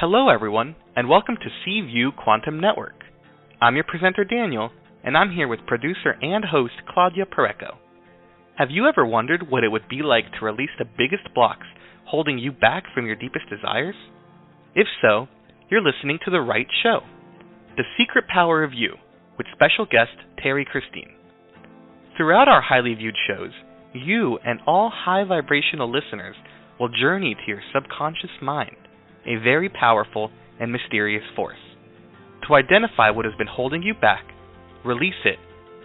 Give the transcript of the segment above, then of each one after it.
Hello everyone, and welcome to Seaview Quantum Network. I'm your presenter Daniel, and I'm here with producer and host Claudia Pareco. Have you ever wondered what it would be like to release the biggest blocks holding you back from your deepest desires? If so, you're listening to the right show, The Secret Power of You, with special guest Terrie Christine. Throughout our highly viewed shows, you and all high vibrational listeners will journey to your subconscious mind, a very powerful and mysterious force, to identify what has been holding you back, release it,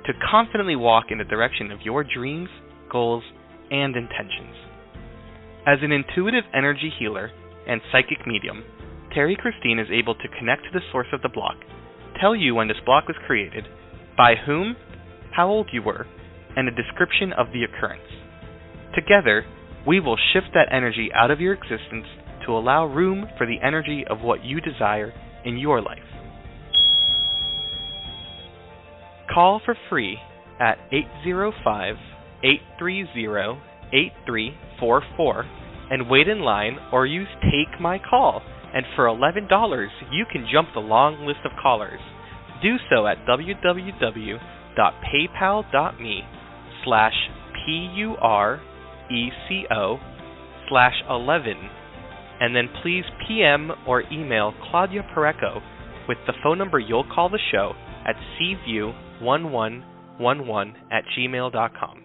to confidently walk in the direction of your dreams, goals, and intentions. As an intuitive energy healer and psychic medium, Terrie Christine is able to connect to the source of the block, tell you when this block was created, by whom, how old you were, and a description of the occurrence. Together, we will shift that energy out of your existence to allow room for the energy of what you desire in your life. Call for free at 805-830-8344 and wait in line, or use Take My Call, and for $11 you can jump the long list of callers. Do so at www.paypal.me/PURECO/11, and then please PM or email Claudia Pareco with the phone number you'll call the show at cview1111@gmail.com.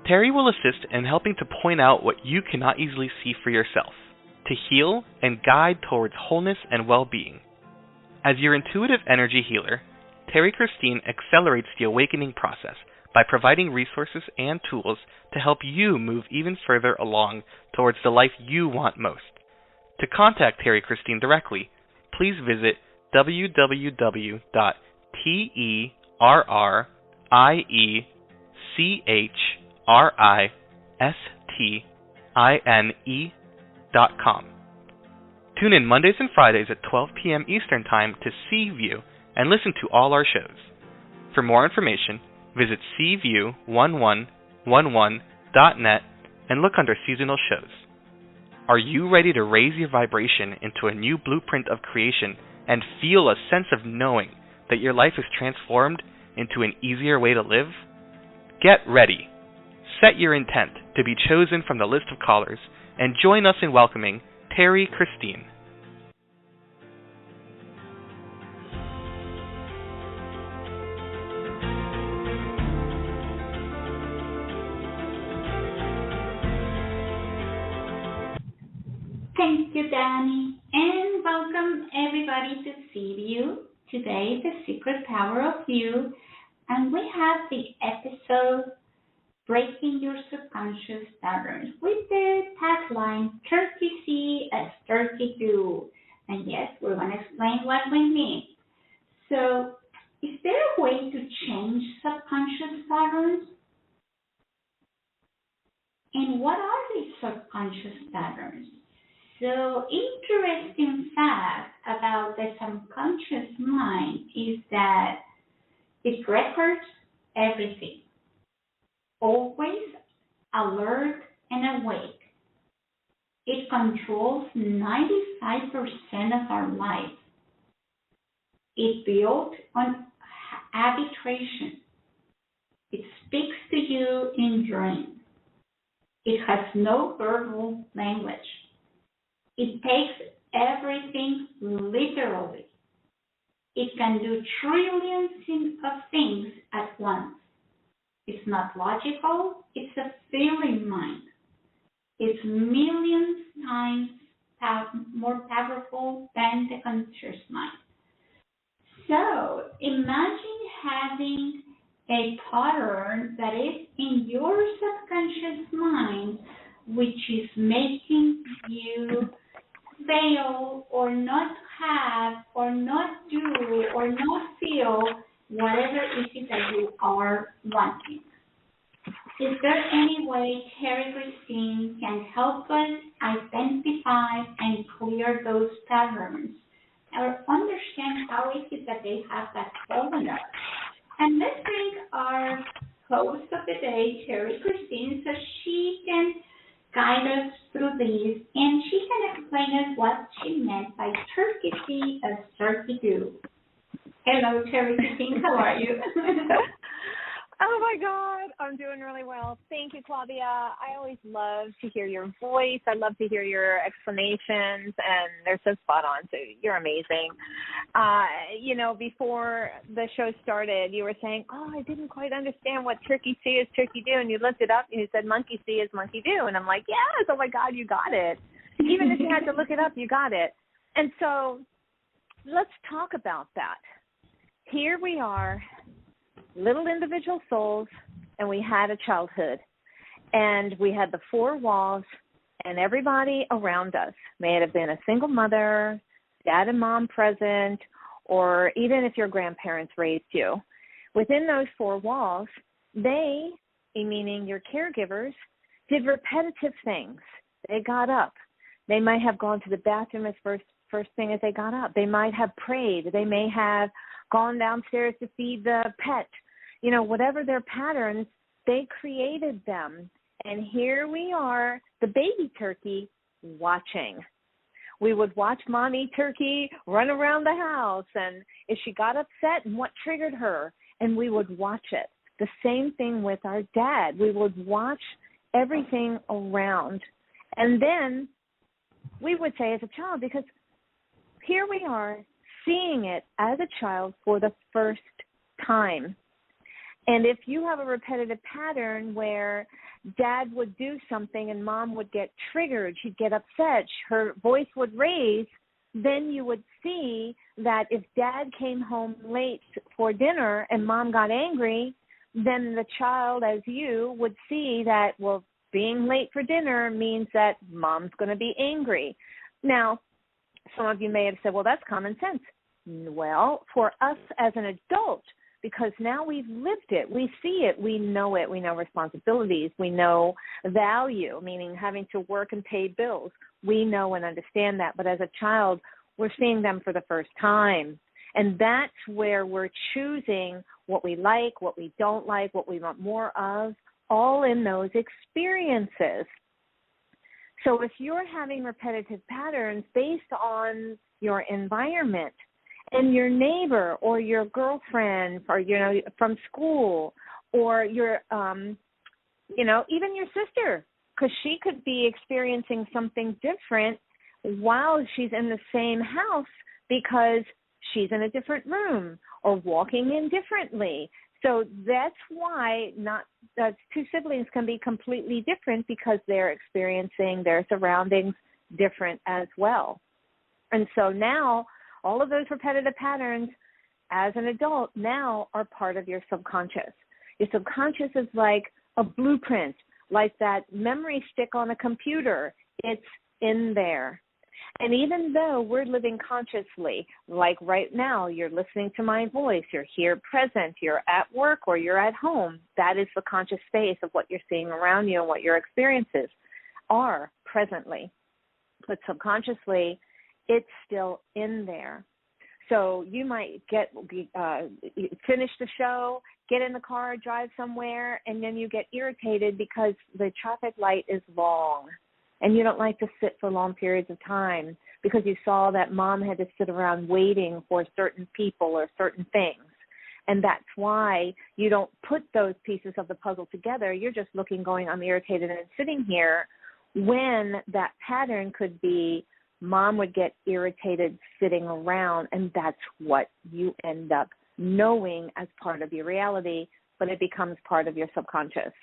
Terrie will assist in helping to point out what you cannot easily see for yourself, to heal and guide towards wholeness and well-being. As your intuitive energy healer, Terrie Christine accelerates the awakening process by providing resources and tools to help you move even further along towards the life you want most. To contact Terrie Christine directly, please visit www.terriechristine.com. Tune in Mondays and Fridays at 12 p.m. Eastern Time to Seaview and listen to all our shows. For more information, visit cview1111.net and look under seasonal shows. Are you ready to raise your vibration into a new blueprint of creation and feel a sense of knowing that your life is transformed into an easier way to live? Get ready. Set your intent to be chosen from the list of callers and join us in welcoming Terrie Christine. Thank you, Danny, and welcome everybody to Seaview. Today, The Secret Power of You, and we have the episode Breaking Your Subconscious Patterns with the tagline 30C as 32. And yes, we're going to explain what we mean. So, is there a way to change subconscious patterns? And what are these subconscious patterns? So, interesting fact about the subconscious mind is that it records everything, always alert and awake. It controls 95% of our life. It built on arbitration. It speaks to you in dreams. It has no verbal language. It takes everything literally. It can do trillions of things at once. It's not logical, it's a feeling mind. It's millions times more powerful than the conscious mind. So imagine having a pattern that is in your subconscious mind, which is making you fail or not have or not do or not feel whatever it is that you are wanting. Is there any way Terrie Christine can help us identify and clear those patterns or understand how it is that they have that fallen up? And let's bring our host of the day, Terrie Christine, so she can guide us through these, and she can explain us what she meant by turkey see as turkey do. Hello, Terrie Christine, how are you? Oh, my God. I'm doing really well. Thank you, Claudia. I always love to hear your voice. I love to hear your explanations, and they're so spot on. So you're amazing. Before the show started, you were saying, I didn't quite understand what turkey see is turkey do. And you looked it up, and you said monkey see is monkey do. And I'm like, yes, oh, my God, you got it. Even if you had to look it up, you got it. And so let's talk about that. Here we are, little individual souls, and we had a childhood. And we had the four walls and everybody around us. May it have been a single mother, dad and mom present, or even if your grandparents raised you. Within those four walls, they, meaning your caregivers, did repetitive things. They got up. They might have gone to the bathroom as first thing as they got up. They might have prayed. They may have gone downstairs to feed the pet. Whatever their patterns, they created them. And here we are, the baby turkey, watching. We would watch mommy turkey run around the house, and if she got upset and what triggered her, and we would watch it. The same thing with our dad. We would watch everything around. And then we would say as a child, because here we are seeing it as a child for the first time. And if you have a repetitive pattern where dad would do something and mom would get triggered, she'd get upset, her voice would raise, then you would see that if dad came home late for dinner and mom got angry, then the child, as you, would see that, well, being late for dinner means that mom's going to be angry. Now, some of you may have said, well, that's common sense. Well, for us as an adult, because now we've lived it, we see it, we know responsibilities, we know value, meaning having to work and pay bills. We know and understand that, but as a child, we're seeing them for the first time. And that's where we're choosing what we like, what we don't like, what we want more of, all in those experiences. So if you're having repetitive patterns based on your environment, and your neighbor or your girlfriend or, from school or your, even your sister, because she could be experiencing something different while she's in the same house because she's in a different room or walking in differently. So that's why two siblings can be completely different because they're experiencing their surroundings different as well. And so now, all of those repetitive patterns as an adult now are part of your subconscious. Your subconscious is like a blueprint, like that memory stick on a computer. It's in there. And even though we're living consciously, like right now, you're listening to my voice, you're here present, you're at work or you're at home, that is the conscious space of what you're seeing around you and what your experiences are presently. But subconsciously, it's still in there. So you might finish the show, get in the car, drive somewhere, and then you get irritated because the traffic light is long and you don't like to sit for long periods of time because you saw that mom had to sit around waiting for certain people or certain things. And that's why you don't put those pieces of the puzzle together. You're just going, I'm irritated and sitting here, when that pattern could be mom would get irritated sitting around, and that's what you end up knowing as part of your reality, but it becomes part of your subconscious.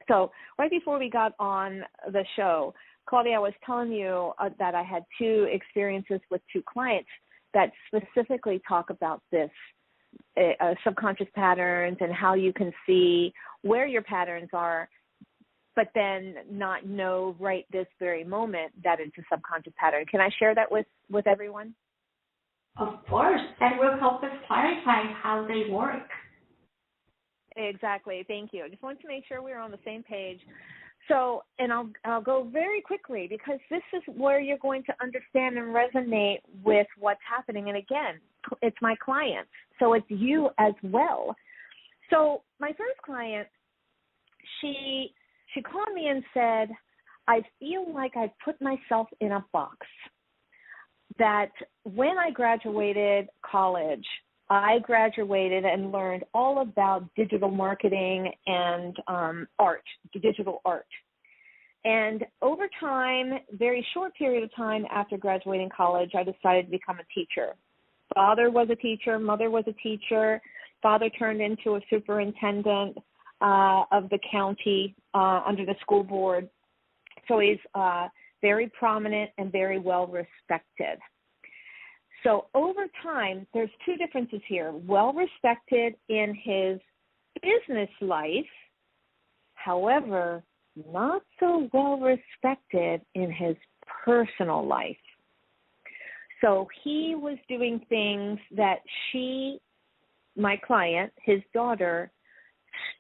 So right before we got on the show, Claudia, I was telling you that I had two experiences with two clients that specifically talk about this subconscious patterns and how you can see where your patterns are, but then not know right this very moment that it's a subconscious pattern. Can I share that with everyone? Of course. That will help us clarify how they work. Exactly. Thank you. I just wanted to make sure we were on the same page. So, and I'll go very quickly because this is where you're going to understand and resonate with what's happening. And again, it's my clients, so it's you as well. So my first client, she called me and said, I feel like I put myself in a box that when I graduated college, I graduated and learned all about digital marketing and art, digital art. And over time, very short period of time after graduating college, I decided to become a teacher. Father was a teacher, mother was a teacher. Father turned into a superintendent of the county under the school board. So he's very prominent and very well respected. So over time, there's two differences here. Well respected in his business life, however, not so well respected in his personal life. So he was doing things that my client, his daughter,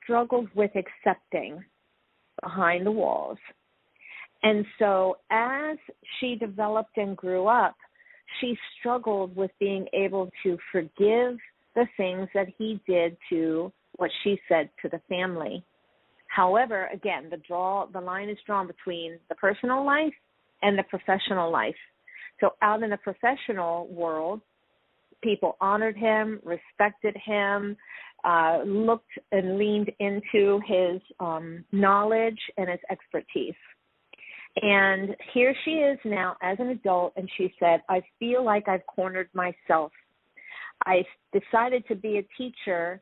struggled with accepting behind the walls. And so as she developed and grew up, she struggled with being able to forgive the things that he did to what she said to the family. However, again, the line is drawn between the personal life and the professional life. So out in the professional world, people honored him, respected him, looked and leaned into his knowledge and his expertise. And here she is now as an adult, and she said, I feel like I've cornered myself. I decided to be a teacher.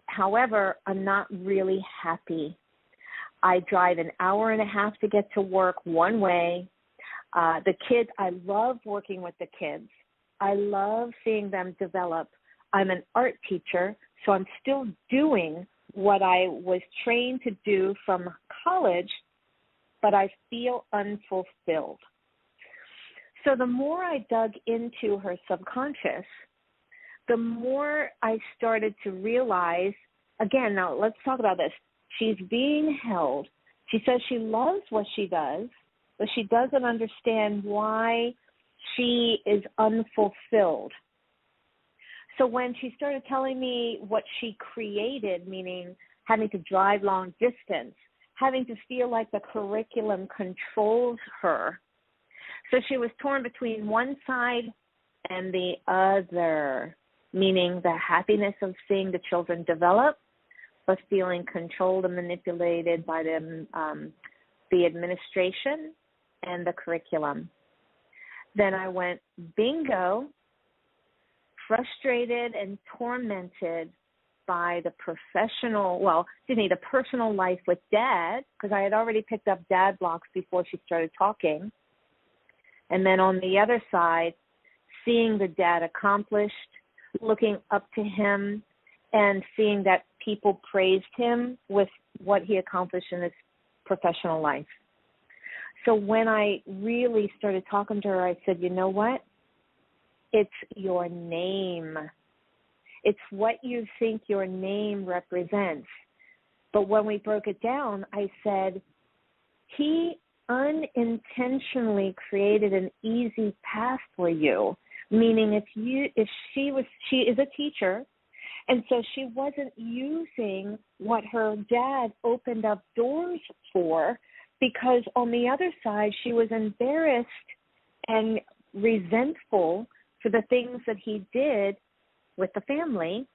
However, I'm not really happy. I drive an hour and a half to get to work one way. The kids, I love working with the kids. I love seeing them develop. I'm an art teacher, so I'm still doing what I was trained to do from college, but I feel unfulfilled. So the more I dug into her subconscious, the more I started to realize, again, now let's talk about this. She's being held. She says she loves what she does, but she doesn't understand why she is unfulfilled. So when she started telling me what she created, meaning having to drive long distance, having to feel like the curriculum controls her. So she was torn between one side and the other, meaning the happiness of seeing the children develop, but feeling controlled and manipulated by the administration and the curriculum. Then I went bingo, frustrated and tormented by the the personal life with Dad, because I had already picked up Dad blocks before she started talking. And then on the other side, seeing the Dad accomplished, looking up to him, and seeing that people praised him with what he accomplished in his professional life. So when I really started talking to her, I said, you know what? It's your name. It's what you think your name represents. But when we broke it down, I said, he unintentionally created an easy path for you, meaning if she is a teacher, and so she wasn't using what her dad opened up doors for, because on the other side, she was embarrassed and resentful for the things that he did with the family.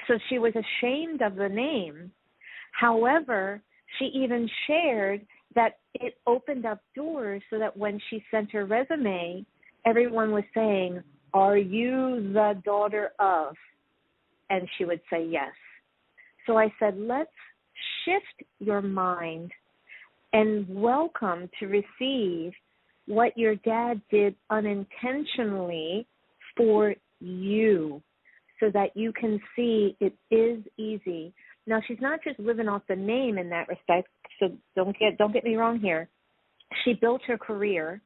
So she was ashamed of the name. However, she even shared that it opened up doors so that when she sent her resume, everyone was saying, are you the daughter of? And she would say yes. So I said, let's shift your mind and welcome to receive what your dad did unintentionally for you, so that you can see it is easy. Now, she's not just living off the name in that respect, so don't get me wrong here. She built her career.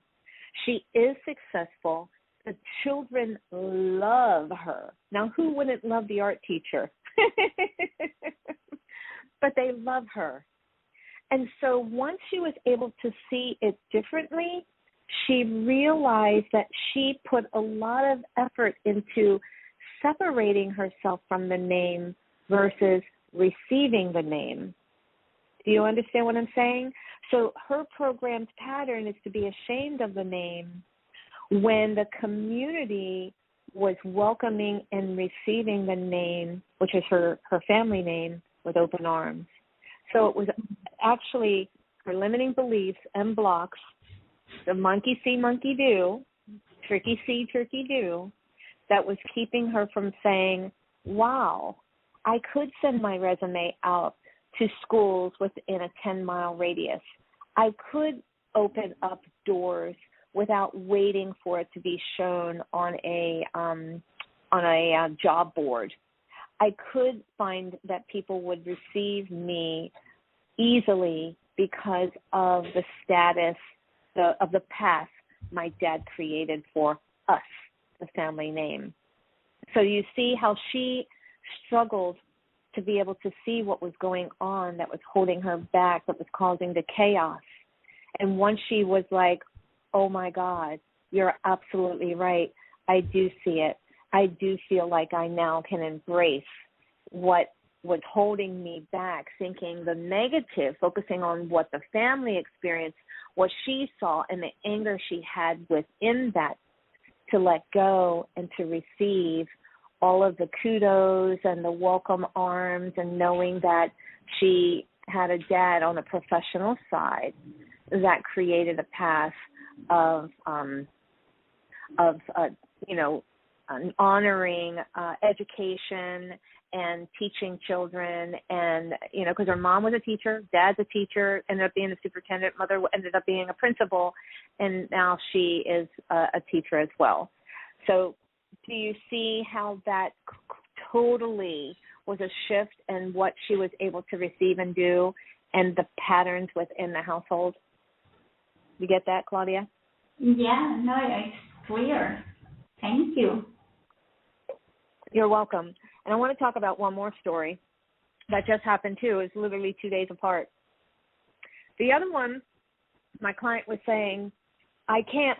She is successful. The children love her. Now, who wouldn't love the art teacher? But they love her. And so once she was able to see it differently, she realized that she put a lot of effort into separating herself from the name versus receiving the name. Do you understand what I'm saying? So her programmed pattern is to be ashamed of the name when the community was welcoming and receiving the name, which is her family name, with open arms. So it was actually her limiting beliefs and blocks, the monkey see, monkey do, turkey see, turkey do, that was keeping her from saying, wow, I could send my resume out to schools within a 10-mile radius. I could open up doors without waiting for it to be shown on a job board. I could find that people would receive me easily because of the status of the path my dad created for us, the family name. So you see how she struggled to be able to see what was going on that was holding her back, that was causing the chaos. And once she was like, oh, my God, you're absolutely right. I do see it. I do feel like I now can embrace what was holding me back, thinking the negative, focusing on what the family experienced, what she saw, and the anger she had within that, to let go and to receive all of the kudos and the welcome arms, and knowing that she had a dad on the professional side that created a path of honoring education and teaching children, and, because her mom was a teacher, dad's a teacher, ended up being a superintendent, mother ended up being a principal, and now she is a teacher as well. So do you see how that totally was a shift in what she was able to receive and do, and the patterns within the household? You get that, Claudia? Yeah, no, it's clear. Thank you. You're welcome. And I want to talk about one more story that just happened too. It's literally 2 days apart. The other one, my client was saying, I can't.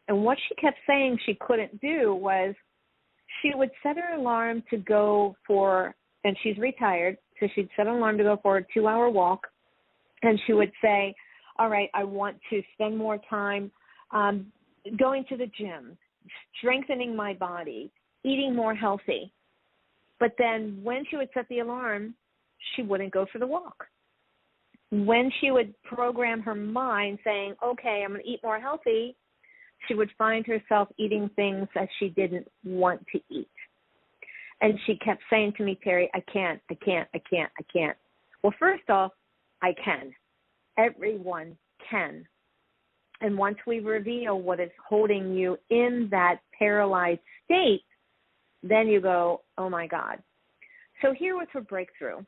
And what she kept saying she couldn't do was she would set her alarm to go for, and she's retired, so she'd set an alarm to go for a 2-hour walk, and she would say, all right, I want to spend more time going to the gym, strengthening my body, eating more healthy. But then when she would set the alarm, she wouldn't go for the walk. When she would program her mind saying, okay, I'm going to eat more healthy, she would find herself eating things that she didn't want to eat. And she kept saying to me, Terrie, I can't. Well, first off, I can. Everyone can. And once we reveal what is holding you in that paralyzed state, then you go, oh, my God. So here was her breakthrough.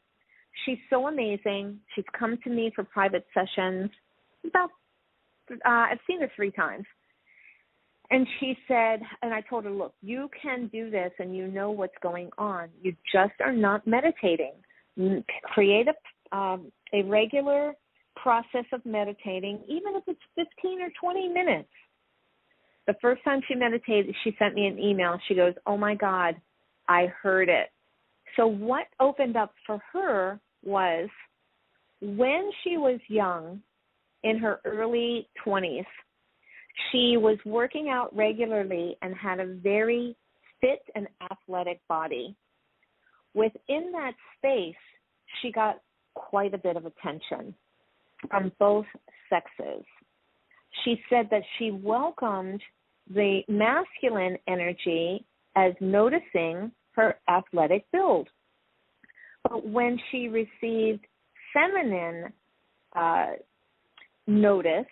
She's so amazing. She's come to me for private sessions. I've seen her 3 times. And she said, and I told her, look, you can do this and you know what's going on. You just are not meditating. Create a regular process of meditating, even if it's 15 or 20 minutes. The first time she meditated, she sent me an email. She goes, oh, my God, I heard it. So what opened up for her was when she was young, in her early 20s, she was working out regularly and had a very fit and athletic body. Within that space, she got quite a bit of attention from both sexes. She said that she welcomed the masculine energy as noticing her athletic build. But when she received feminine notice,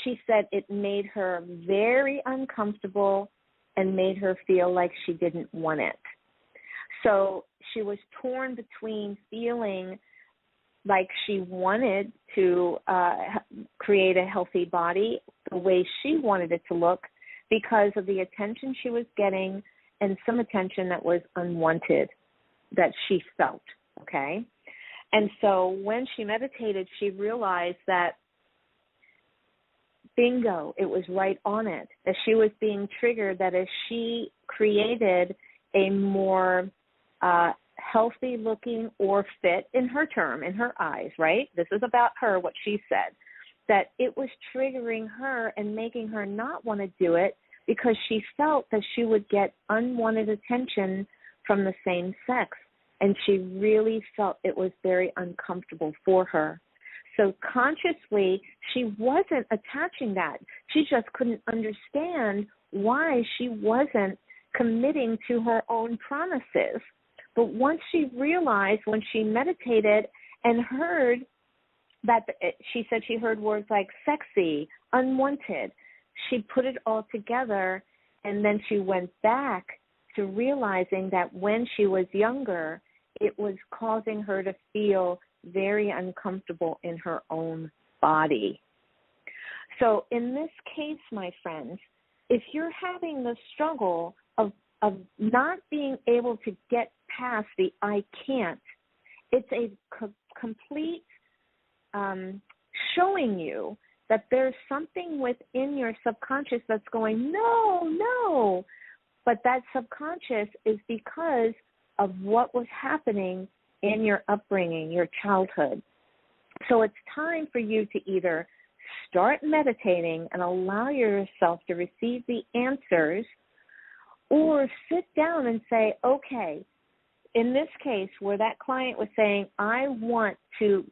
she said it made her very uncomfortable and made her feel like she didn't want it. So she was torn between feeling like she wanted to create a healthy body the way she wanted it to look because of the attention she was getting and some attention that was unwanted that she felt, okay? And so when she meditated, she realized that bingo, it was right on it, that she was being triggered, that as she created a more healthy looking or fit in her term, in her eyes, right? This is about her, what she said, that it was triggering her and making her not want to do it because she felt that she would get unwanted attention from the same sex. And she really felt it was very uncomfortable for her. So consciously, she wasn't attaching that. She just couldn't understand why she wasn't committing to her own promises. But once she realized, when she meditated and heard that, she said she heard words like sexy, unwanted, she put it all together, and then she went back to realizing that when she was younger, it was causing her to feel very uncomfortable in her own body. So in this case, my friends, if you're having the struggle of not being able to get past the I can't, it's a complete showing you that there's something within your subconscious that's going, no. But that subconscious is because of what was happening in your upbringing, your childhood. So it's time for you to either start meditating and allow yourself to receive the answers, or sit down and say, okay, in this case where that client was saying, I want to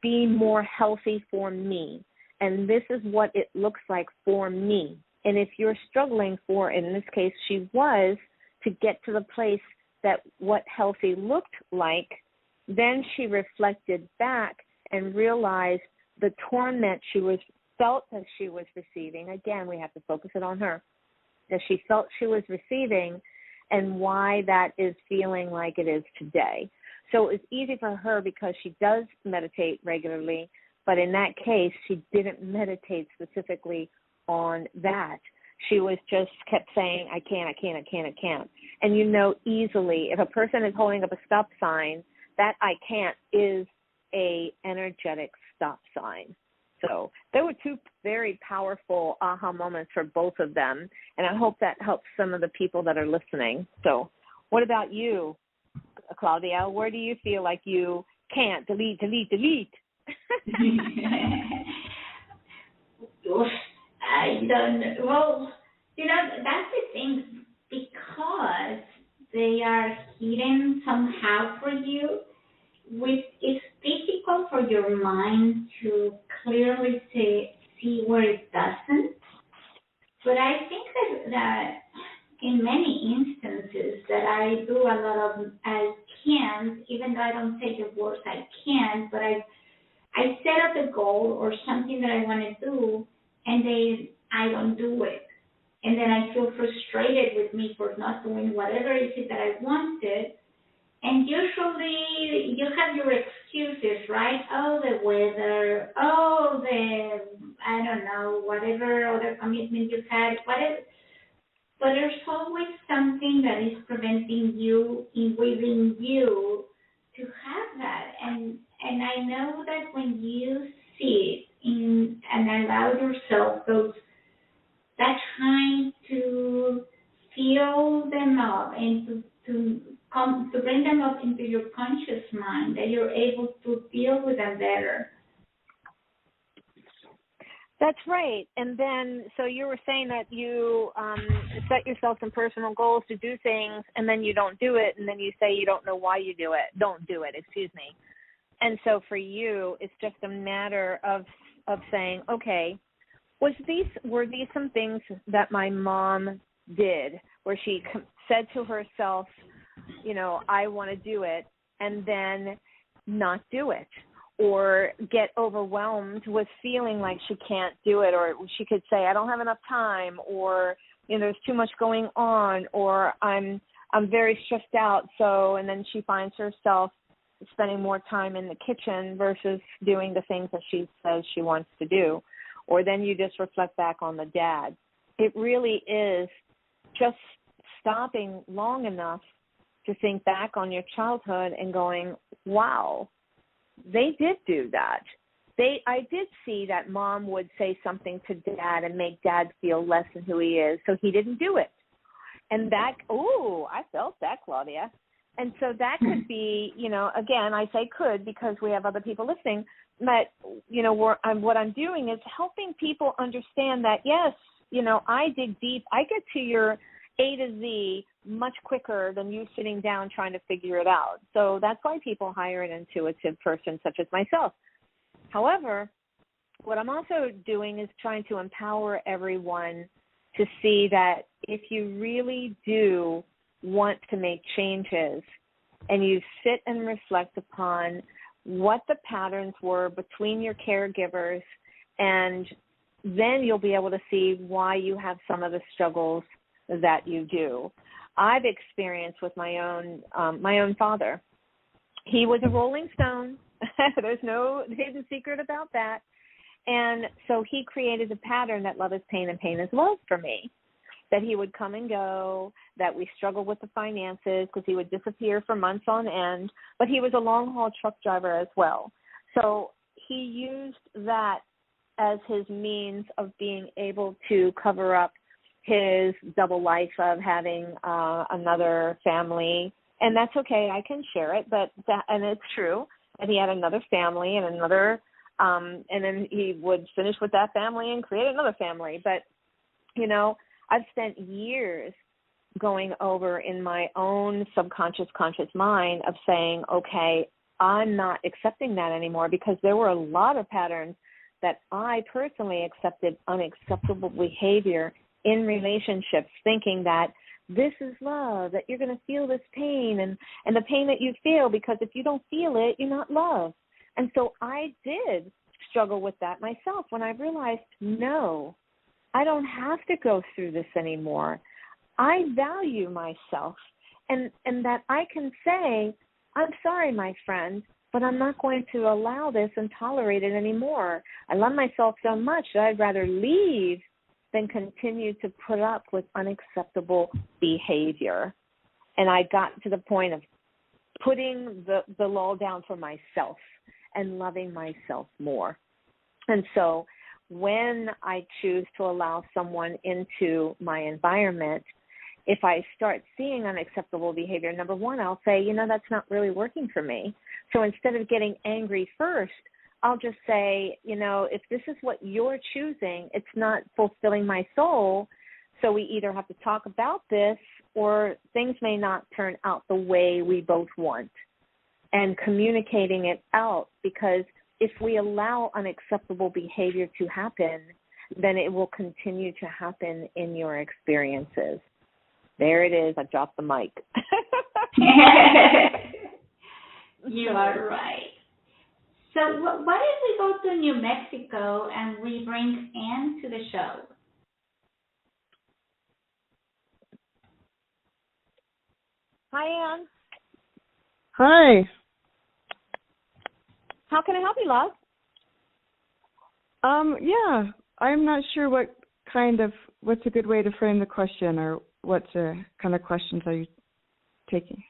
be more healthy for me, and this is what it looks like for me. And if you're struggling for, in this case she was, to get to the place that what healthy looked like, then she reflected back and realized the torment she felt that she was receiving. Again, we have to focus it on her, that she felt she was receiving, and why that is feeling like it is today. So it's easy for her because she does meditate regularly, but in that case, she didn't meditate specifically on that. She was just kept saying, I can't. And you know easily, if a person is holding up a stop sign, that I can't is a energetic stop sign. So there were two very powerful aha moments for both of them, and I hope that helps some of the people that are listening. So what about you, Claudia? Where do you feel like you can't? Delete. I don't, well, that's the thing, because they are hidden somehow for you. It's difficult for your mind to clearly see where it doesn't. But I think that in many instances that I do a lot of I can't, even though I don't say the words I can't, but I set up a goal or something that I want to do, and then I don't do it. And then I feel frustrated with me for not doing whatever it is that I wanted. And usually you have your excuses, right? Oh, the weather, I don't know, whatever other commitment you had, whatever. But there's always something that is preventing you within you to have that. And I know that when you see it and allow yourself that time to feel them up and to bring them up into your conscious mind, that you're able to deal with them better. That's right. And then, so you were saying that you set yourself some personal goals to do things, and then you don't do it, and then you say you don't know why you don't do it. And so for you, it's just a matter of saying, okay, were these some things that my mom did, where she said to herself, I want to do it, and then not do it, or get overwhelmed with feeling like she can't do it, or she could say, I don't have enough time, or there's too much going on, or I'm very stressed out, and then she finds herself spending more time in the kitchen versus doing the things that she says she wants to do. Or then you just reflect back on the dad. It really is just stopping long enough to think back on your childhood and going, wow, they did do that. I did see that mom would say something to dad and make dad feel less than who he is, so he didn't do it. And I felt that, Claudia. And so that could be, again, I say could because we have other people listening, but, what I'm doing is helping people understand that, yes, I dig deep. I get to your A to Z much quicker than you sitting down trying to figure it out. So that's why people hire an intuitive person such as myself. However, what I'm also doing is trying to empower everyone to see that if you really do want to make changes and you sit and reflect upon what the patterns were between your caregivers, and then you'll be able to see why you have some of the struggles that you do. I've experienced with my own father. He was a Rolling Stone. There's no hidden secret about that. And so he created a pattern that love is pain and pain is love for me, that he would come and go, that we struggled with the finances because he would disappear for months on end, but he was a long-haul truck driver as well. So he used that as his means of being able to cover up his double life of having another family. And that's okay, I can share it, and it's true. And he had another family and another, and then he would finish with that family and create another family. But, I've spent years going over in my own subconscious, conscious mind of saying, okay, I'm not accepting that anymore, because there were a lot of patterns that I personally accepted unacceptable behavior in relationships, thinking that this is love, that you're going to feel this pain and the pain that you feel, because if you don't feel it, you're not loved. And so I did struggle with that myself when I realized, no, I don't have to go through this anymore. I value myself, and that I can say, I'm sorry, my friend, but I'm not going to allow this and tolerate it anymore. I love myself so much that I'd rather leave than continue to put up with unacceptable behavior. And I got to the point of putting the law down for myself and loving myself more. And so when I choose to allow someone into my environment, if I start seeing unacceptable behavior, number one, I'll say, that's not really working for me. So instead of getting angry first, I'll just say, if this is what you're choosing, it's not fulfilling my soul. So we either have to talk about this, or things may not turn out the way we both want. And communicating it out, because if we allow unacceptable behavior to happen, then it will continue to happen in your experiences. There it is. I dropped the mic. You are right. So what if we go to New Mexico and we bring Anne to the show? Hi, Anne. Hi. How can I help you, love? Yeah, I'm not sure what's a good way to frame the question, or what kind of questions are you taking?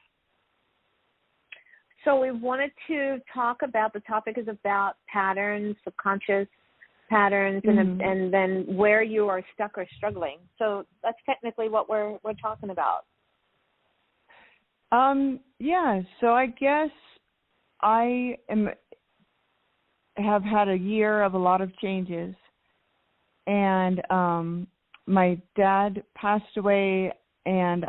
So we wanted to talk about, the topic is about patterns, subconscious patterns, and then where you are stuck or struggling. So that's technically what we're talking about. Yeah, so I guess I have had a year of a lot of changes, and my dad passed away, and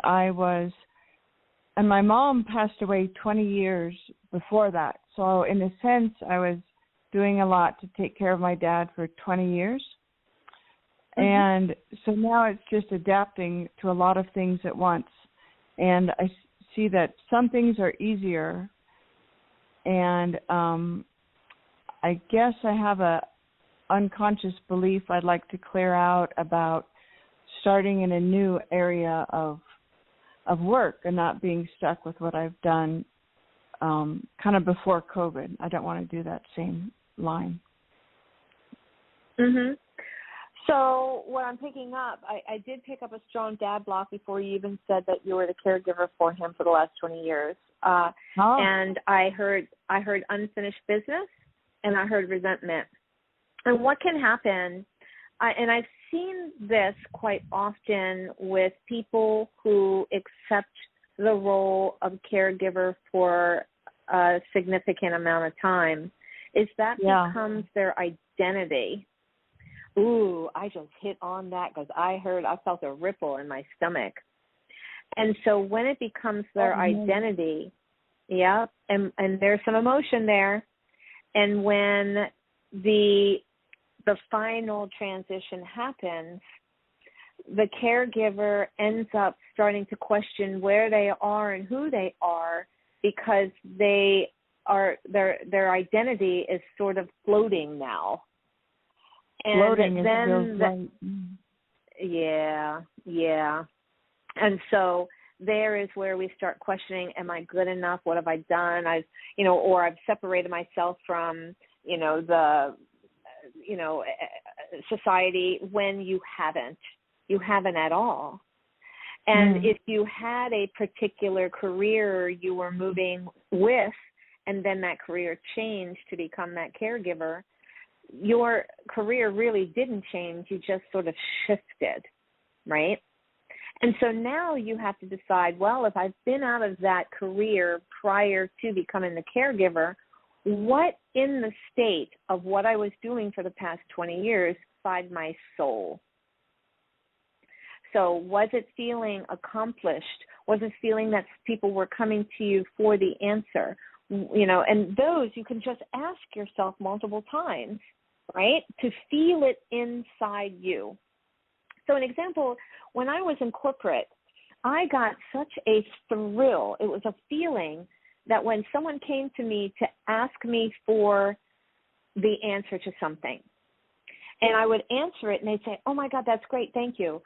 my mom passed away 20 years before that. So in a sense, I was doing a lot to take care of my dad for 20 years. And so now it's just adapting to a lot of things at once. And I see that some things are easier. And I guess I have a unconscious belief I'd like to clear out about starting in a new area of work and not being stuck with what I've done kind of before COVID. I don't want to do that same line. Mm-hmm. So what I'm picking up, I did pick up a strong dad block before you even said that you were the caregiver for him for the last 20 years. And I heard unfinished business, and I heard resentment. And what can happen, and I've seen this quite often with people who accept the role of caregiver for a significant amount of time is that becomes their identity. Ooh, I just hit on that because I felt a ripple in my stomach. And so when it becomes their identity, and there's some emotion there, and when the final transition happens, the caregiver ends up starting to question where they are and who they are, because their identity is sort of floating now. And floating then And so there is where we start questioning, am I good enough? What have I done? Or I've separated myself from, society, when you haven't. You haven't at all. And if you had a particular career you were moving with, and then that career changed to become that caregiver, your career really didn't change. You just sort of shifted, right? And so now you have to decide, well, if I've been out of that career prior to becoming the caregiver, what in the state of what I was doing for the past 20 years satisfied my soul? So was it feeling accomplished? Was it feeling that people were coming to you for the answer? And those you can just ask yourself multiple times, right, to feel it inside you. So an example, when I was in corporate, I got such a thrill. It was a feeling that when someone came to me to ask me for the answer to something, and I would answer it, and they'd say, oh, my God, that's great, thank you.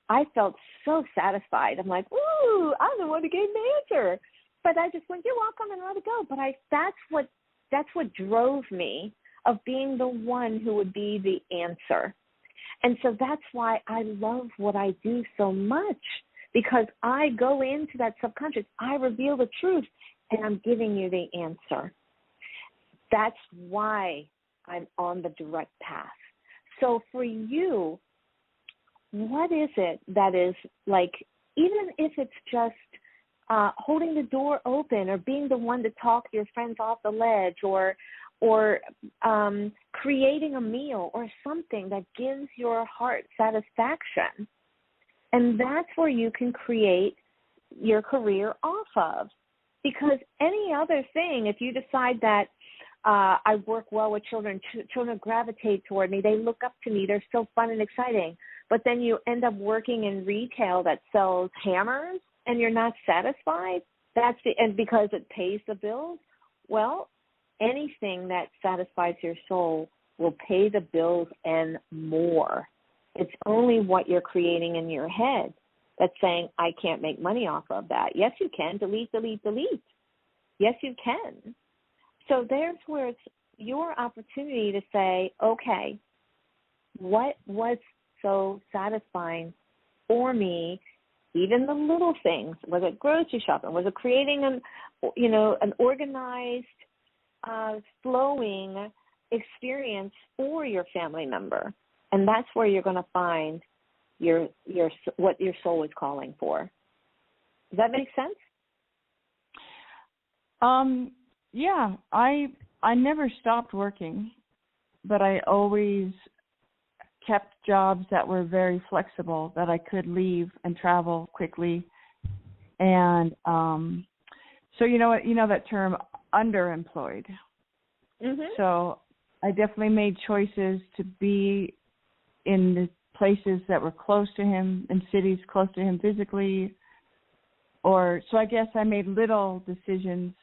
I felt so satisfied. I'm like, ooh, I'm the one who gave the answer. But I just went, you're welcome, and let it go. But that's what drove me, of being the one who would be the answer. And so that's why I love what I do so much, because I go into that subconscious, I reveal the truth, and I'm giving you the answer. That's why I'm on the direct path. So for you, what is it that is like, even if it's just holding the door open, or being the one to talk your friends off the ledge, or creating a meal or something that gives your heart satisfaction. And that's where you can create your career off of. Because any other thing, if you decide that I work well with children, children gravitate toward me, they look up to me, they're so fun and exciting, but then you end up working in retail that sells hammers and you're not satisfied, and because it pays the bills, well, anything that satisfies your soul will pay the bills and more. It's only what you're creating in your head that's saying, I can't make money off of that. Yes, you can. Delete, delete, delete. Yes, you can. So there's where it's your opportunity to say, okay, what was so satisfying for me? Even the little things. Was it grocery shopping? Was it creating an organized, flowing experience for your family member? And that's where you're going to find what your soul is calling for. Does that make sense? Yeah, I never stopped working, but I always kept jobs that were very flexible, that I could leave and travel quickly. And so that term, underemployed. Mm-hmm. So I definitely made choices to be in the places that were close to him, in cities close to him physically. So I guess I made little decisions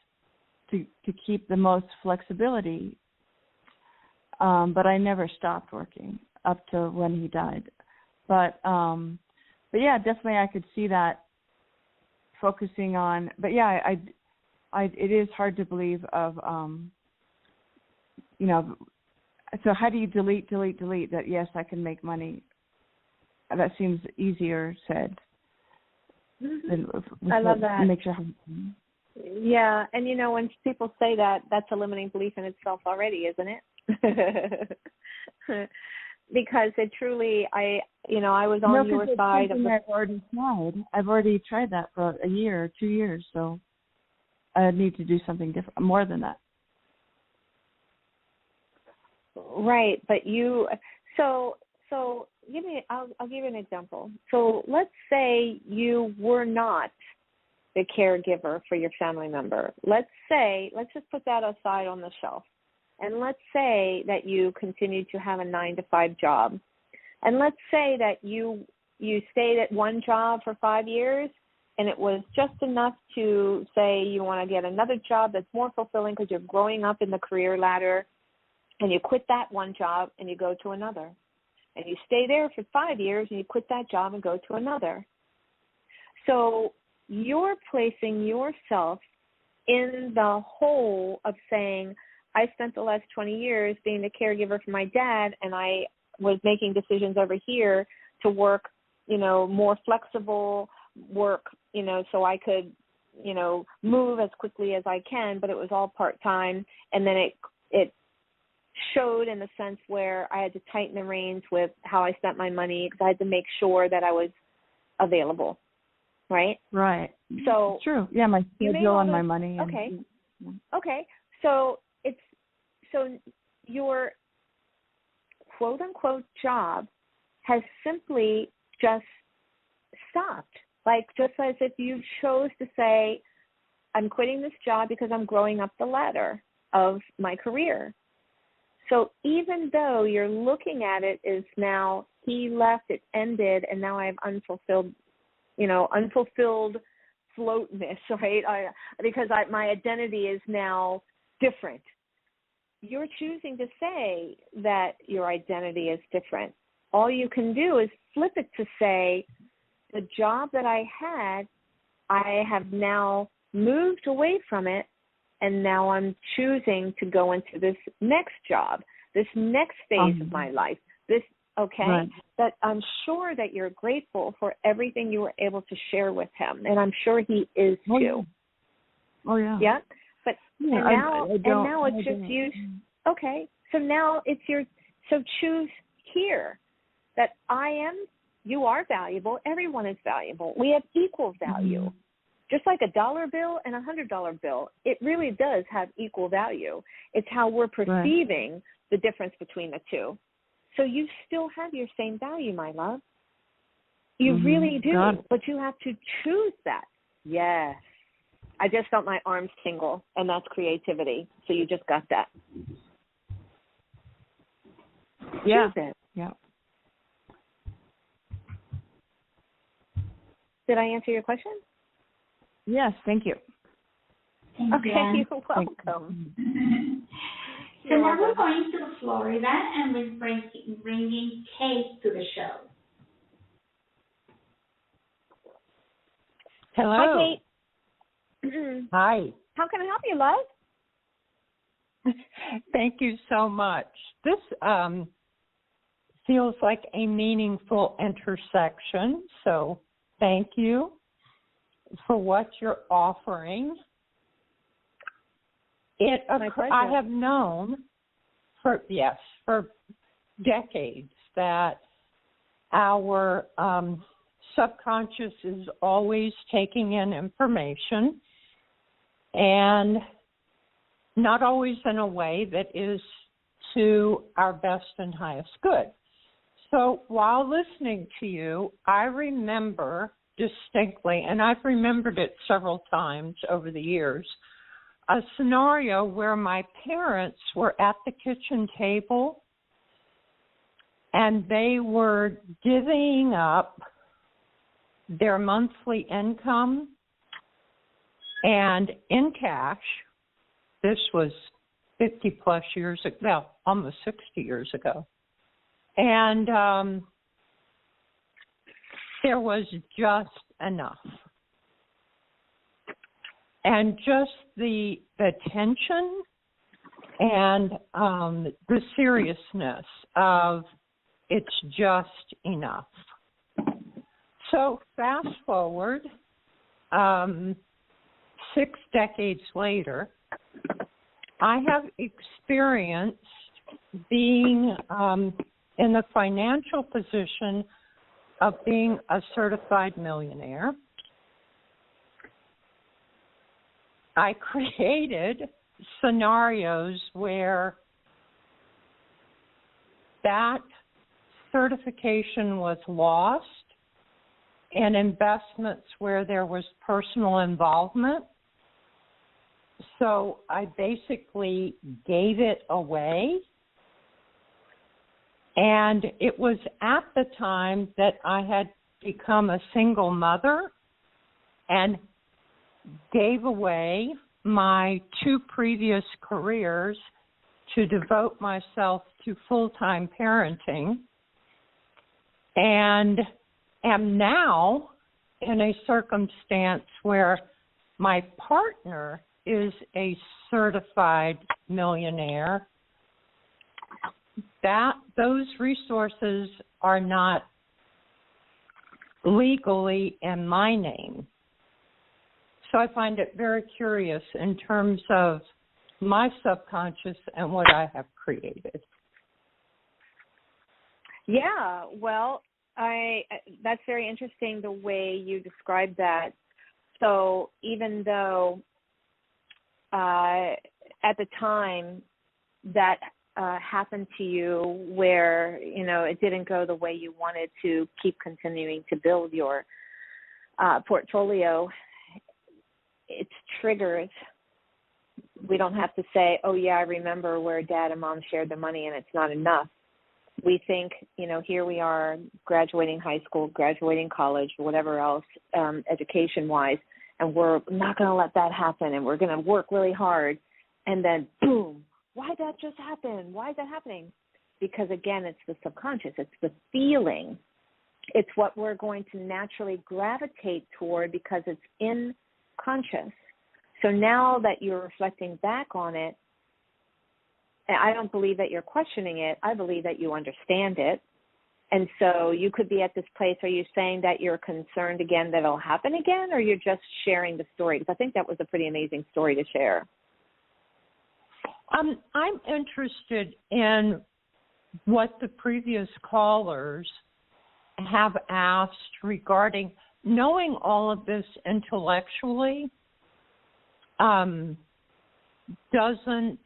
to keep the most flexibility. But I never stopped working up to when he died. But yeah, definitely I could see that focusing on. But yeah, it is hard to believe of So how do you delete that? Yes, I can make money. That seems easier said. Mm-hmm. I love that. Make sure. Yeah, and when people say that, that's a limiting belief in itself already, isn't it? because it truly, I was on your side of the. I've already tried that for a year, 2 years, so I need to do something different, more than that. Right, but so I'll give you an example. So let's say you were not the caregiver for your family member. Let's just put that aside on the shelf. And let's say that you continued to have a 9-to-5 job. And let's say that you stayed at one job for 5 years, and it was just enough to say you want to get another job that's more fulfilling because you're growing up in the career ladder, and you quit that one job and you go to another. And you stay there for 5 years and you quit that job and go to another. So you're placing yourself in the hole of saying, I spent the last 20 years being the caregiver for my dad, and I was making decisions over here to work, more flexible work, so I could, move as quickly as I can, but it was all part-time. And then it showed in the sense where I had to tighten the reins with how I spent my money because I had to make sure that I was available, right? Right. So it's true. Yeah, my schedule and my money. Okay. Okay. So your quote unquote job has simply just stopped. Like just as if you chose to say, I'm quitting this job because I'm growing up the ladder of my career. So even though you're looking at it as now he left, it ended, and now I have unfulfilled floatness, right? Because my identity is now different. You're choosing to say that your identity is different. All you can do is flip it to say, the job that I had, I have now moved away from it, and now I'm choosing to go into this next job, this next phase of my life. Right. That I'm sure that you're grateful for everything you were able to share with him, and I'm sure he is too. Oh yeah. Yeah. But yeah, now it's just you. Okay. So now it's so choose here that you are valuable. Everyone is valuable. We have equal value. Mm-hmm. Just like $1 bill and $100 bill, it really does have equal value. It's how we're perceiving the difference between the two. So you still have your same value, my love. You really do, but you have to choose that. Yes. I just felt my arms tingle, and that's creativity. So you just got that. Yeah. Choose it. Yeah. Did I answer your question? Yes, thank you. Okay, you're welcome. So now we're going to Florida, and we're bringing Kate to the show. Hello. Hi, Kate. Hi. How can I help you, love? Thank you so much. This feels like a meaningful intersection, so thank you for what you're offering. I have known for decades that our subconscious is always taking in information, and not always in a way that is to our best and highest good. So while listening to you, I remember distinctly, and I've remembered it several times over the years, a scenario where my parents were at the kitchen table and they were divvying up their monthly income, and in cash, this was 50 plus years ago, well, almost 60 years ago. And there was just enough. And just the tension and the seriousness of it's just enough. So fast forward 6 decades later, I have experienced being in the financial position of being a certified millionaire. I created scenarios where that certification was lost and investments where there was personal involvement. So I basically gave it away. And it was at the time that I had become a single mother and gave away my 2 previous careers to devote myself to full-time parenting, and am now in a circumstance where my partner is a certified millionaire. That those resources are not legally in my name. So I find it very curious in terms of my subconscious and what I have created. Yeah, well, that's very interesting the way you described that. So even though at the time that happened to you where, it didn't go the way you wanted to keep continuing to build your portfolio, it's triggers. We don't have to say, oh, yeah, I remember where Dad and Mom shared the money and it's not enough. We think, here we are graduating high school, graduating college, whatever else, education-wise, and we're not going to let that happen, and we're going to work really hard. And then, boom, why did that just happen? Why is that happening? Because, again, it's the subconscious. It's the feeling. It's what we're going to naturally gravitate toward because it's inconscious. So now that you're reflecting back on it, I don't believe that you're questioning it. I believe that you understand it. And so you could be at this place. Are you saying that you're concerned again that it'll happen again, or you're just sharing the story? Because I think that was a pretty amazing story to share. I'm interested in what the previous callers have asked regarding knowing all of this intellectually doesn't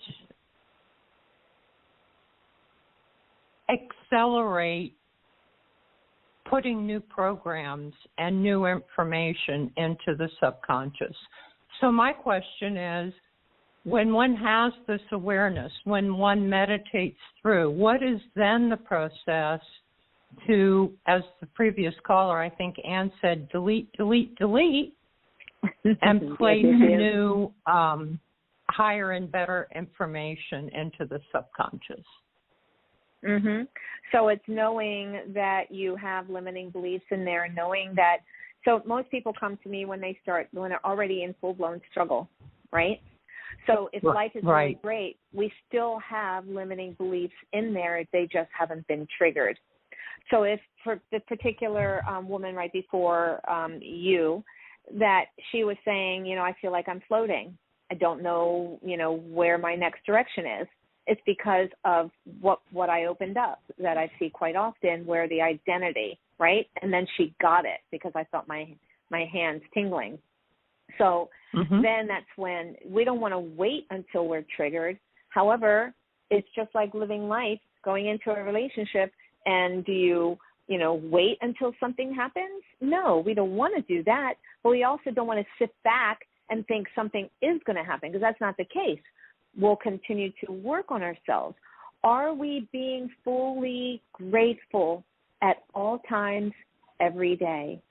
accelerate putting new programs and new information into the subconscious. So my question is, when one has this awareness, when one meditates through, what is then the process to, as the previous caller, I think Ann said, delete, and place new, higher and better information into the subconscious? Mm-hmm. So it's knowing that you have limiting beliefs in there, and knowing that. So most people come to me when they're already in full-blown struggle, right? So if life is really great, we still have limiting beliefs in there. They just haven't been triggered. So if for the particular woman right before you, that she was saying, I feel like I'm floating. I don't know, where my next direction is. It's because of what I opened up that I see quite often, where the identity, right? And then she got it because I felt my hands tingling. So then that's when we don't want to wait until we're triggered. However, it's just like living life, going into a relationship, and do you wait until something happens? No, we don't want to do that. But we also don't want to sit back and think something is going to happen, because that's not the case. We'll continue to work on ourselves. Are we being fully grateful at all times, every day?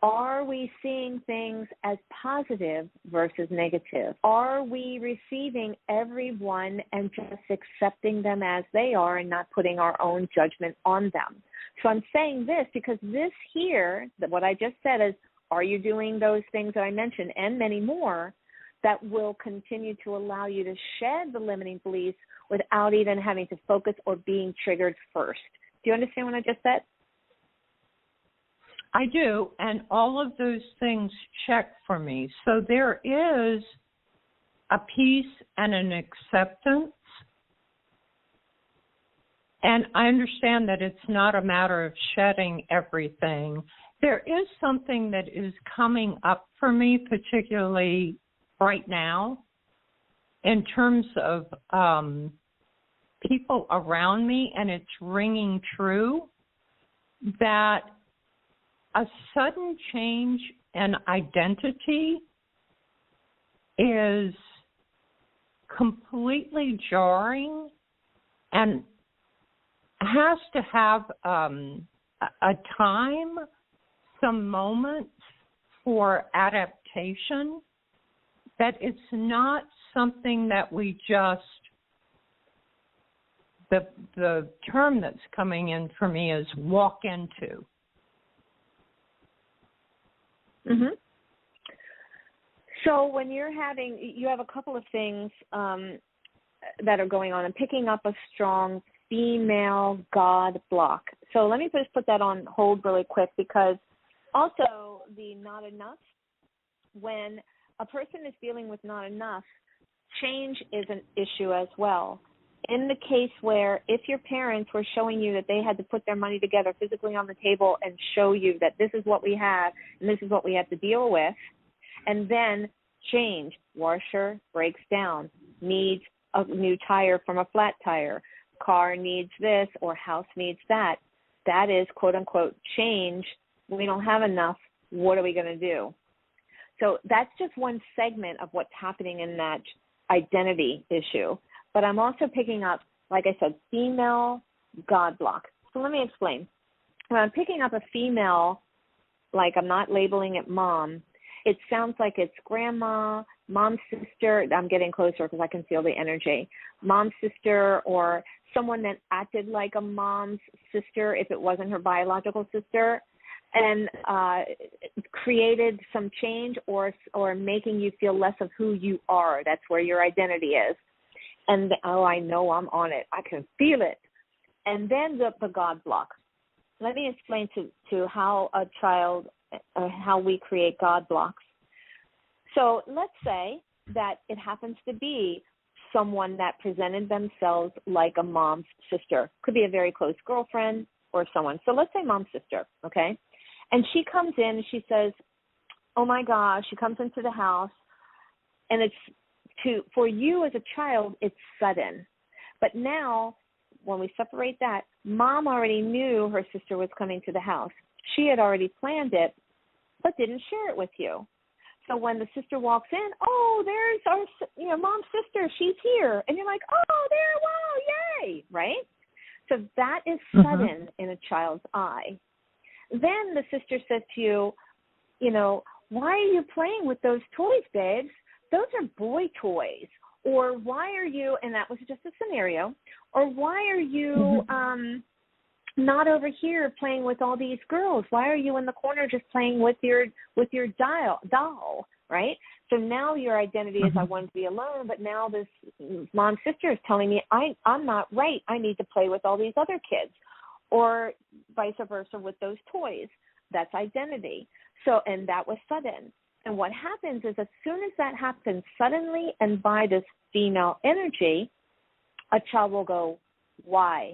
Are we seeing things as positive versus negative? Are we receiving everyone and just accepting them as they are and not putting our own judgment on them? So I'm saying this because this here, what I just said is, are you doing those things that I mentioned and many more that will continue to allow you to shed the limiting beliefs without even having to focus or being triggered first? Do you understand what I just said? I do, and all of those things check for me. So there is a peace and an acceptance And I understand that it's not a matter of shedding everything. There is something that is coming up for me, particularly right now, in terms of people around me, and it's ringing true, that a sudden change in identity is completely jarring and has to have a time, some moments for adaptation, that it's not something that we just, the term that's coming in for me is walk into. Mm-hmm. So when you have a couple of things that are going on. I'm picking up a strong female God block. So let me just put that on hold really quick, because also the not enough, when a person is dealing with not enough, change is an issue as well. In the case where if your parents were showing you that they had to put their money together physically on the table and show you that this is what we have and this is what we have to deal with, and then change, washer breaks down, needs a new tire from a flat tire, car needs this or house needs that, that is quote unquote change. We don't have enough. What are we going to do? So that's just one segment of what's happening in that identity issue. But I'm also picking up, like I said, female God block. So let me explain. When I'm picking up a female, like I'm not labeling it mom, it sounds like it's grandma, mom's sister. I'm getting closer because I can feel the energy. Mom's sister, or someone that acted like a mom's sister if it wasn't her biological sister, and created some change or making you feel less of who you are. That's where your identity is. And, I know I'm on it. I can feel it. And then the God block. Let me explain to how a child, how we create God blocks. So let's say that it happens to be someone that presented themselves like a mom's sister. Could be a very close girlfriend or someone. So let's say mom's sister, okay? And she comes in and she says, oh, my gosh, she comes into the house, and for you as a child, it's sudden. But now, when we separate that, mom already knew her sister was coming to the house. She had already planned it, but didn't share it with you. So when the sister walks in, oh, there's our, mom's sister. She's here. And you're like, oh, there, wow, yay, right? So that is sudden in a child's eye. Then the sister said to you, why are you playing with those toys, babes? Those are boy toys. Or why are you, and that was just a scenario, or why are you not over here playing with all these girls? Why are you in the corner just playing with your doll, right? So now your identity is I want to be alone, but now this mom sister is telling me I'm not right. I need to play with all these other kids, or vice versa with those toys. That's identity. So, and that was sudden. And what happens is as soon as that happens suddenly and by this female energy, a child will go, why?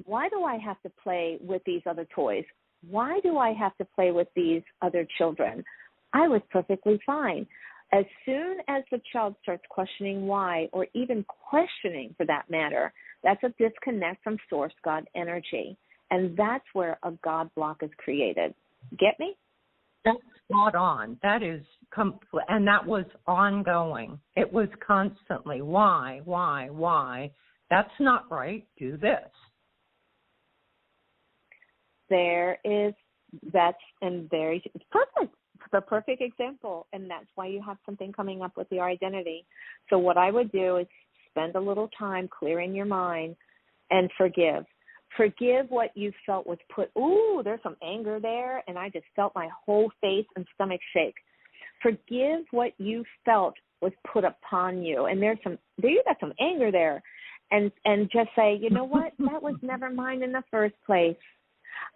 Why do I have to play with these other toys? Why do I have to play with these other children? I was perfectly fine. As soon as the child starts questioning why, or even questioning for that matter, that's a disconnect from source God energy. And that's where a God block is created. Get me? That's spot on. That is and that was ongoing. It was constantly, why? That's not right. Do this. It's perfect. The perfect example, and that's why you have something coming up with your identity. So what I would do is spend a little time clearing your mind and forgive. Forgive what you felt was there's some anger there, and I just felt my whole face and stomach shake. Forgive what you felt was put upon you, and you got some anger there, and just say, you know what, that was never mine in the first place.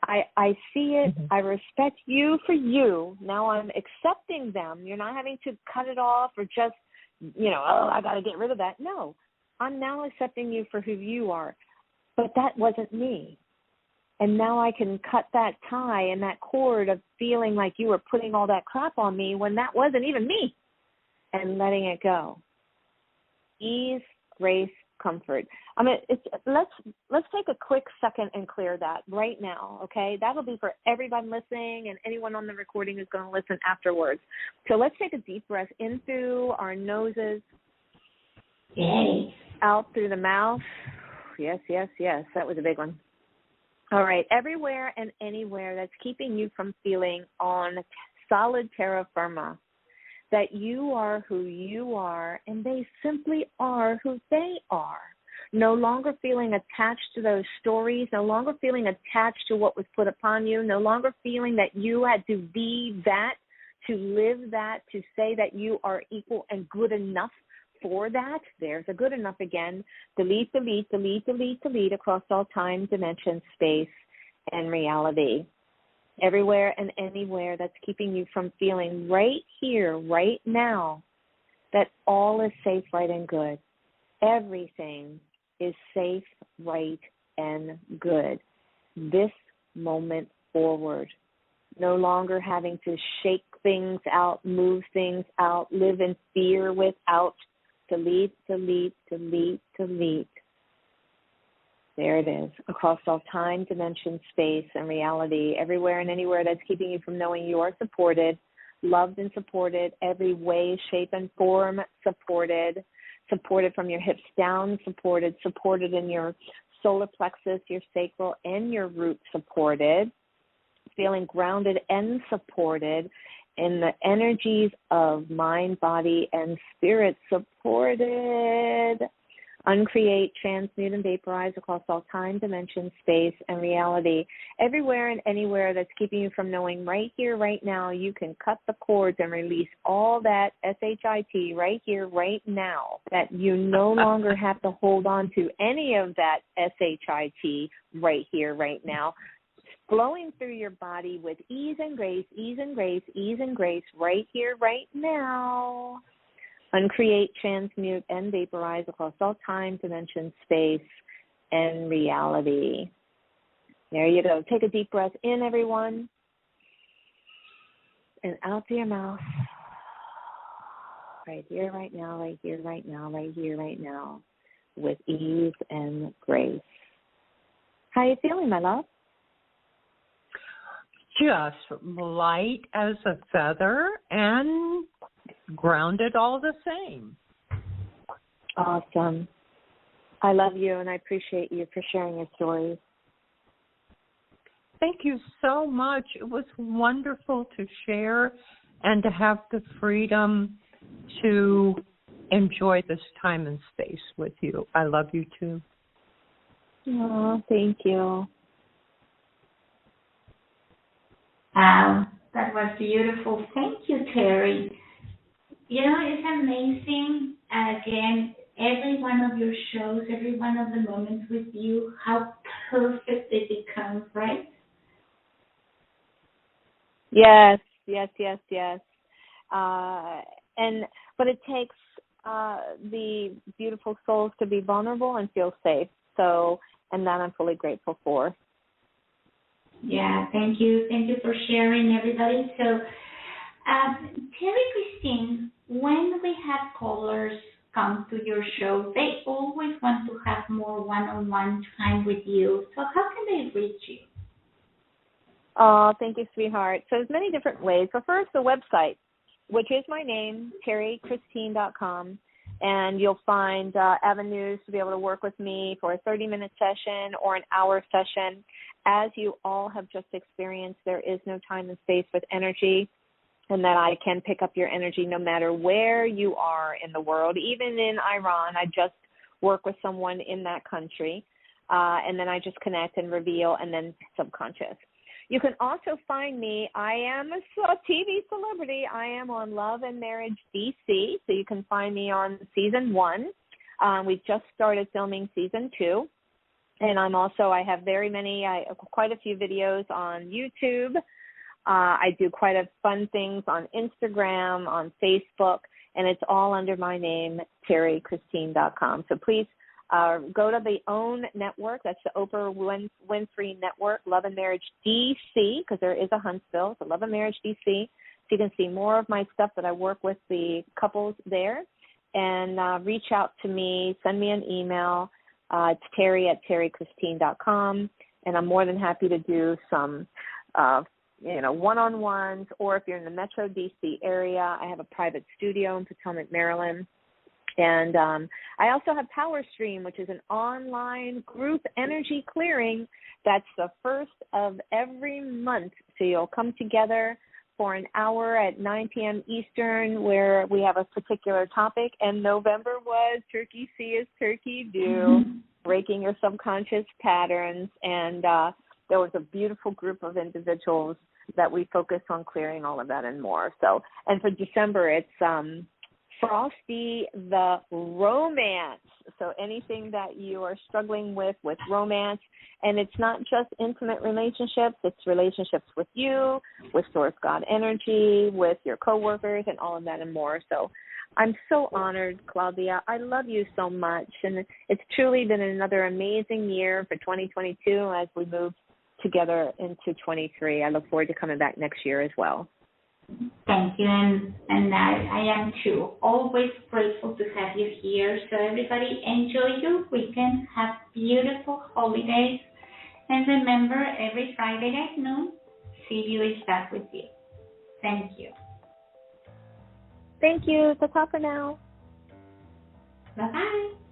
I see it. I respect you for you. Now I'm accepting them. You're not having to cut it off or just, I got to get rid of that. No, I'm now accepting you for who you are. but that wasn't me. And now I can cut that tie and that cord of feeling like you were putting all that crap on me when that wasn't even me, and letting it go. Ease, grace, comfort. I mean, let's take a quick second and clear that right now, okay? That'll be for everyone listening, and anyone on the recording is going to listen afterwards. So let's take a deep breath in through our noses, out through the mouth. Yes, yes, yes. That was a big one. All right. Everywhere and anywhere that's keeping you from feeling on solid terra firma, that you are who you are, and they simply are who they are. No longer feeling attached to those stories, no longer feeling attached to what was put upon you, no longer feeling that you had to be that, to live that, to say that you are equal and good enough for that. There's a good enough again. Delete, delete, delete, delete, delete across all time, dimension, space, and reality. Everywhere and anywhere that's keeping you from feeling right here, right now, that all is safe, right, and good. Everything is safe, right, and good. This moment forward. No longer having to shake things out, move things out, live in fear without. Delete, delete, delete, delete. There it is, across all time, dimension, space, and reality, everywhere and anywhere that's keeping you from knowing you are supported, loved and supported, every way, shape, and form supported from your hips down, supported in your solar plexus, your sacral, and your root supported, feeling grounded and supported in the energies of mind, body, and spirit supported. Uncreate, transmute, and vaporize across all time, dimension, space, and reality. Everywhere and anywhere that's keeping you from knowing right here, right now, you can cut the cords and release all that SHIT right here, right now, that you no longer have to hold on to any of that SHIT right here, right now, flowing through your body with ease and grace, ease and grace, ease and grace right here, right now. Uncreate, transmute, and vaporize across all time, dimension, space, and reality. There you go. Take a deep breath in, everyone, and out through your mouth. Right here, right now, right here, right now, right here, right now, with ease and grace. How are you feeling, my love? Just light as a feather and grounded all the same. Awesome. I love you, and I appreciate you for sharing your stories. Thank you so much. It was wonderful to share and to have the freedom to enjoy this time and space with you. I love you too. Oh, thank you. Wow, that was beautiful. Thank you, Terrie. You know, it's amazing, again, every one of your shows, every one of the moments with you, how perfect they become, right? Yes, yes, yes, yes. But it takes the beautiful souls to be vulnerable and feel safe. So, and that I'm fully grateful for. Yeah, thank you. Thank you for sharing, everybody. So, Terrie Christine, when we have callers come to your show, they always want to have more one-on-one time with you. So how can they reach you? Oh, thank you, sweetheart. So there's many different ways. So first, the website, which is my name, TerrieChristine.com, and you'll find avenues to be able to work with me for a 30-minute session or an hour session. As you all have just experienced, there is no time and space with energy, and that I can pick up your energy no matter where you are in the world. Even in Iran, I just work with someone in that country, and then I just connect and reveal, and then subconscious. You can also find me. I am a TV celebrity. I am on Love and Marriage DC, so you can find me on season 1. We just started filming season 2. And I have quite a few videos on YouTube. I do quite a fun things on Instagram, on Facebook, and it's all under my name, TerrieChristine.com. So please Go to the OWN network. That's the Oprah Winfrey Network, Love and Marriage DC, because there is a Huntsville, so Love and Marriage DC. So you can see more of my stuff that I work with the couples there. And reach out to me, send me an email. It's Terrie at terriechristine.com. And I'm more than happy to do some, one-on-ones. Or if you're in the Metro DC area, I have a private studio in Potomac, Maryland. And I also have Power Stream, which is an online group energy clearing. That's the first of every month. So you'll come together for an hour at 9 p.m. Eastern where we have a particular topic. And November was Turkey See as Turkey Do, breaking your subconscious patterns. And there was a beautiful group of individuals that we focused on clearing all of that and more. So, and for December, it's Frosty the Romance. So anything that you are struggling with romance, and it's not just intimate relationships, it's relationships with you, with Source God Energy, with your coworkers, and all of that and more. So I'm so honored, Claudia. I love you so much, and it's truly been another amazing year for 2022 as we move together into 23. I look forward to coming back next year as well. Thank you, and I am too. Always grateful to have you here. So everybody, enjoy your weekend. Have beautiful holidays. And remember, every Friday at noon, CVU is back with you. Thank you. Thank you. Ta-ta for now. Bye-bye.